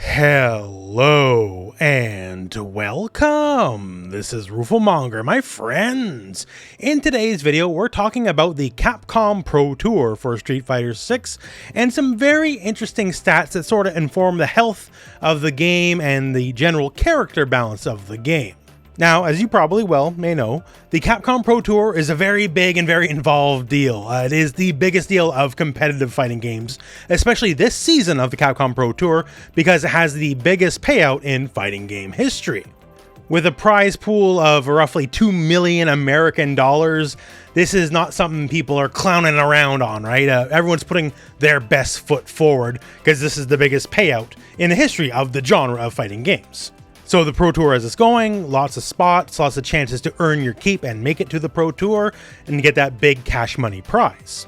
Hello and welcome. This is rooflemonger, my friends. In today's video, we're talking about the Capcom Pro Tour for Street Fighter 6 and some very interesting stats that sort of inform the health of the game and the general character balance of the game. Now, as you probably may know, the Capcom Pro Tour is a very big and very involved deal. It is the biggest deal of competitive fighting games, especially this season of the Capcom Pro Tour, because it has the biggest payout in fighting game history. With a prize pool of roughly $2 million American dollars, this is not something people are clowning around on, right? Everyone's putting their best foot forward because this is the biggest payout in the history of the genre of fighting games. So the Pro Tour as it's going, lots of spots, lots of chances to earn your keep and make it to the Pro Tour and get that big cash money prize.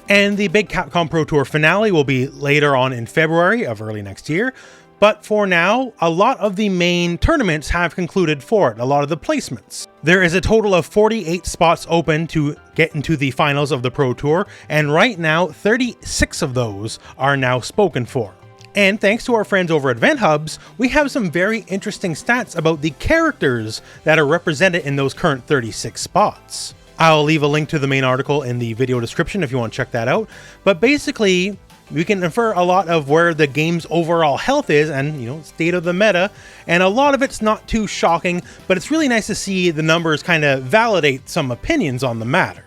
And the big Capcom Pro Tour finale will be later on in February of early next year. But for now, a lot of the main tournaments have concluded for it, a lot of the placements. There is a total of 48 spots open to get into the finals of the Pro Tour, and right now 36 of those are now spoken for. And thanks to our friends over at Event Hubs, we have some very interesting stats about the characters that are represented in those current 36 spots. I'll leave a link to the main article in the video description if you want to check that out. But basically, we can infer a lot of where the game's overall health is and, state of the meta. And a lot of it's not too shocking, but it's really nice to see the numbers kind of validate some opinions on the matter.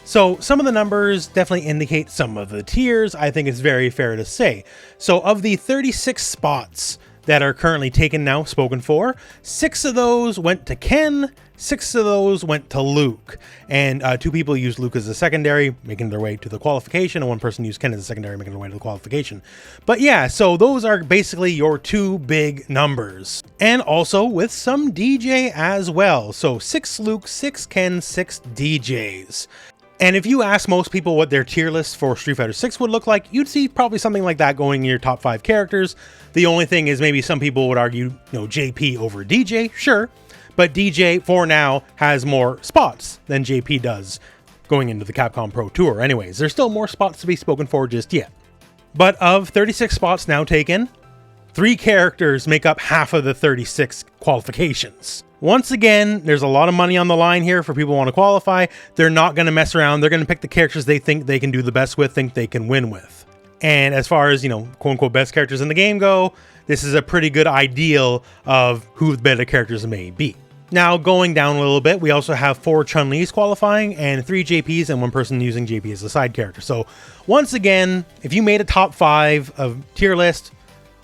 So some of the numbers definitely indicate some of the tiers, I think it's very fair to say. So of the 36 spots that are currently taken now, spoken for, 6 of those went to Ken, 6 of those went to Luke. And 2 people used Luke as a secondary, making their way to the qualification, and 1 person used Ken as a secondary, making their way to the qualification. But yeah, so those are basically your 2 big numbers. And also with some DJ as well. So 6 Luke, 6 Ken, 6 DJs. And if you ask most people what their tier list for Street Fighter 6 would look like, you'd see probably something like that going in your top 5 characters. The only thing is maybe some people would argue, JP over DJ, sure. But DJ, for now, has more spots than JP does going into the Capcom Pro Tour. Anyways, there's still more spots to be spoken for just yet. But of 36 spots now taken, 3 characters make up half of the 36 qualifications. Once again, there's a lot of money on the line here for people who want to qualify. They're not going to mess around. They're going to pick the characters they think they can do the best with, think they can win with. And as far as, quote-unquote best characters in the game go, this is a pretty good ideal of who the better characters may be. Now, going down a little bit, we also have 4 Chun-Li's qualifying and 3 JPs and 1 person using JP as a side character. So once again, if you made a top 5 of tier list,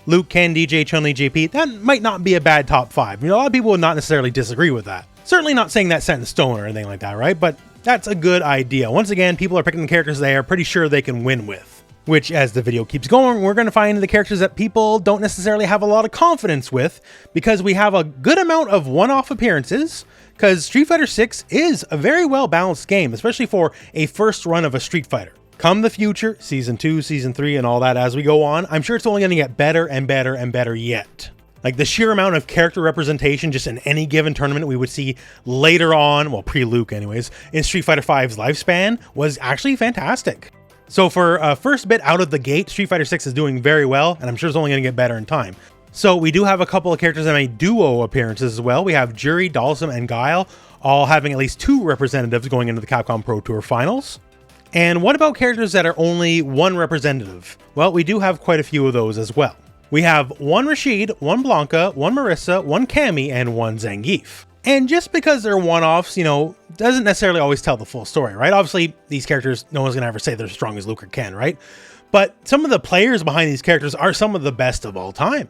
Luke, Ken, DJ, Chun-Li, JP, that might not be a bad top 5. A lot of people would not necessarily disagree with that. Certainly not saying that's set in stone or anything like that, right? But that's a good idea. Once again, people are picking the characters they are pretty sure they can win with. Which, as the video keeps going, we're going to find the characters that people don't necessarily have a lot of confidence with, because we have a good amount of one-off appearances, because Street Fighter 6 is a very well-balanced game, especially for a first run of a Street Fighter. Come the future, Season 2, Season 3, and all that as we go on, I'm sure it's only going to get better and better and better yet. Like the sheer amount of character representation just in any given tournament we would see later on, well, pre-Luke anyways, in Street Fighter V's lifespan was actually fantastic. So for first bit out of the gate, Street Fighter 6 is doing very well, and I'm sure it's only going to get better in time. So we do have a couple of characters that made duo appearances as well. We have Jury, Dalsum, and Guile, all having at least 2 representatives going into the Capcom Pro Tour finals. And what about characters that are only 1 representative? Well, we do have quite a few of those as well. We have 1 Rashid, 1 Blanca, 1 Marissa, 1 Cammy, and 1 Zangief. And just because they're one-offs, doesn't necessarily always tell the full story, right? Obviously, these characters, no one's going to ever say they're as strong as Luke or Ken, right? But some of the players behind these characters are some of the best of all time.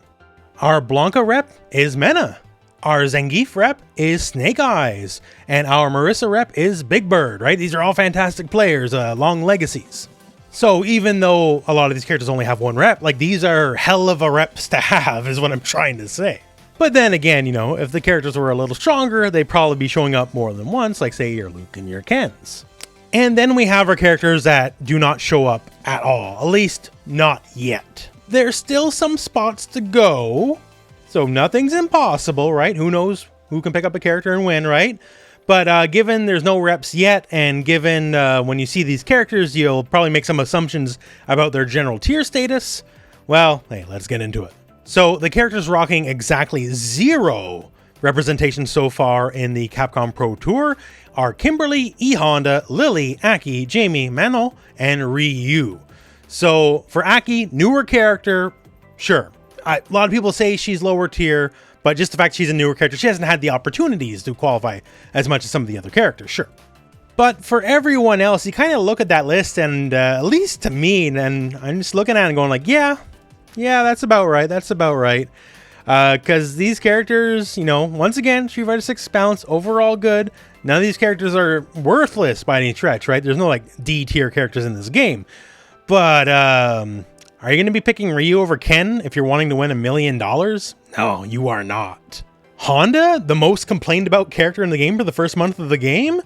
Our Blanca rep is Mena. Our Zangief rep is Snake Eyes, and our Marissa rep is Big Bird, right? These are all fantastic players, long legacies. So even though a lot of these characters only have 1 rep, these are hell of a reps to have is what I'm trying to say. But then again, if the characters were a little stronger, they'd probably be showing up more than once, like say your Luke and your Kens. And then we have our characters that do not show up at all, at least not yet. There's still some spots to go. So nothing's impossible, right? Who knows who can pick up a character and win, right? But given there's no reps yet, and given when you see these characters, you'll probably make some assumptions about their general tier status. Well, hey, let's get into it. So the characters rocking exactly 0 representation so far in the Capcom Pro Tour are Kimberly, E Honda, Lily, Aki, Jamie, Manon, and Ryu. So for Aki, newer character, sure. A lot of people say she's lower tier, but just the fact she's a newer character, she hasn't had the opportunities to qualify as much as some of the other characters, sure. But for everyone else, you kind of look at that list, and at least to me, and I'm just looking at it and going like, yeah, that's about right. That's about right. Because these characters, you know, once again, Street Fighter 6 balance overall good. None of these characters are worthless by any stretch, right? There's no like D tier characters in this game. But are you going to be picking Ryu over Ken if you're wanting to win $1 million? No, you are not. Honda, the most complained about character in the game for the first month of the game?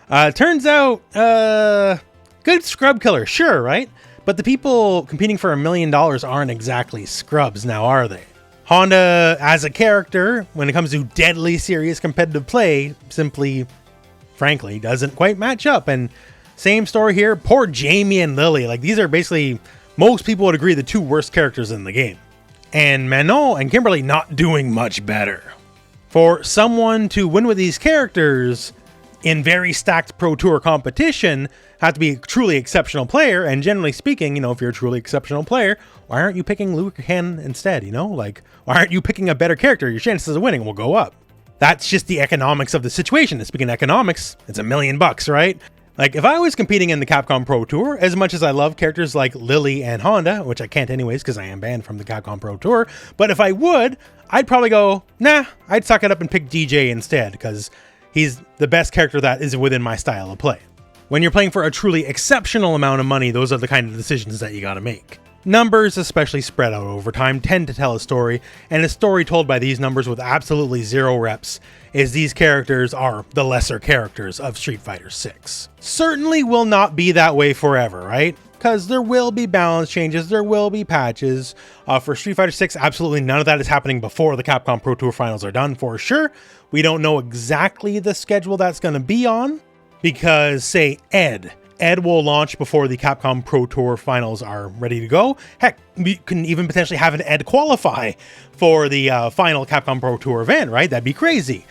Turns out, good scrub killer, sure, right? But the people competing for $1 million aren't exactly scrubs now, are they? Honda, as a character, when it comes to deadly serious competitive play, simply, frankly, doesn't quite match up. And same story here, poor Jamie and Lily. Like, these are basically, most people would agree, the 2 worst characters in the game. And Manon and Kimberly not doing much better. For someone to win with these characters in very stacked Pro Tour competition, have to be a truly exceptional player. And generally speaking, you know, if you're a truly exceptional player, why aren't you picking Liu Kang instead? You know, like, why aren't you picking a better character? Your chances of winning will go up. That's just the economics of the situation. And speaking of economics, it's $1 million, right? Like, if I was competing in the Capcom Pro Tour, as much as I love characters like Lily and Honda, which I can't anyways because I am banned from the Capcom Pro Tour, but if I would, I'd probably go, nah, I'd suck it up and pick DJ instead, because he's the best character that is within my style of play. When you're playing for a truly exceptional amount of money, those are the kind of decisions that you gotta make. Numbers, especially spread out over time, tend to tell a story, and a story told by these numbers with absolutely 0 reps is these characters are the lesser characters of Street Fighter 6. Certainly will not be that way forever, right? Because there will be balance changes, there will be patches. For Street Fighter 6, absolutely none of that is happening before the Capcom Pro Tour finals are done, for sure. We don't know exactly the schedule that's going to be on, because, say, Ed will launch before the Capcom Pro Tour finals are ready to go. Heck, we can even potentially have an Ed qualify for the final Capcom Pro Tour event, right? That'd be crazy.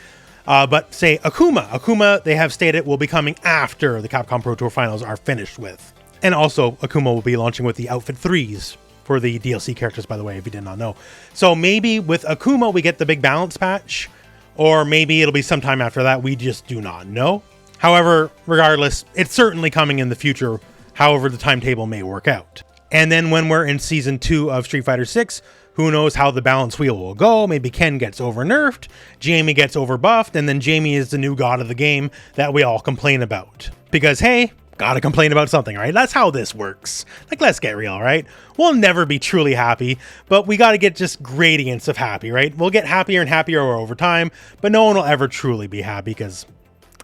But say Akuma, they have stated, will be coming after the Capcom Pro Tour finals are finished with. And also, Akuma will be launching with the Outfit 3s for the DLC characters, by the way, if you did not know. So maybe with Akuma, we get the big balance patch, or maybe it'll be sometime after that. We just do not know. However, regardless, it's certainly coming in the future, however the timetable may work out. And then when we're in Season 2 of Street Fighter 6, who knows how the balance wheel will go. Maybe Ken gets over-nerfed, Jamie gets over-buffed, and then Jamie is the new god of the game that we all complain about. Because, hey, gotta complain about something, right? That's how this works. Like, let's get real, right? We'll never be truly happy, but we gotta get just gradients of happy, right? We'll get happier and happier over time, but no one will ever truly be happy, because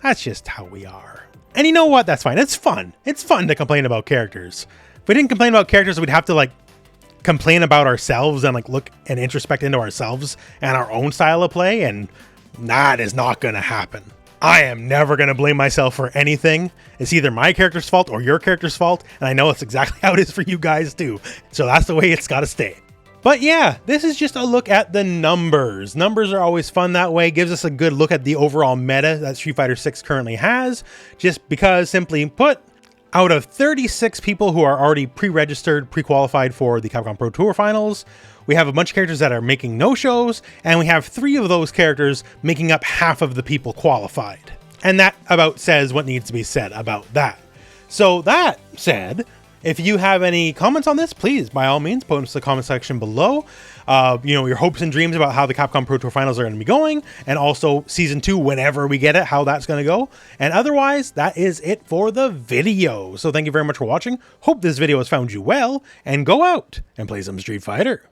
that's just how we are. And you know what? That's fine. It's fun. It's fun to complain about characters. If we didn't complain about characters, we'd have to, like, complain about ourselves and, like, look and introspect into ourselves and our own style of play, and that is not gonna happen. I am never going to blame myself for anything. It's either my character's fault or your character's fault, and I know it's exactly how it is for you guys too. So that's the way it's got to stay. But yeah, this is just a look at the numbers. Numbers are always fun that way. Gives us a good look at the overall meta that Street Fighter 6 currently has, just because, simply put, out of 36 people who are already pre-registered, pre-qualified for the Capcom Pro Tour finals, we have a bunch of characters that are making no-shows, and we have 3 of those characters making up half of the people qualified. And that about says what needs to be said about that. So that said, if you have any comments on this, please, by all means, put them in the comment section below. You know, your hopes and dreams about how the Capcom Pro Tour finals are going to be going, and also Season 2, whenever we get it, how that's going to go. And otherwise, that is it for the video. So thank you very much for watching. Hope this video has found you well, and go out and play some Street Fighter.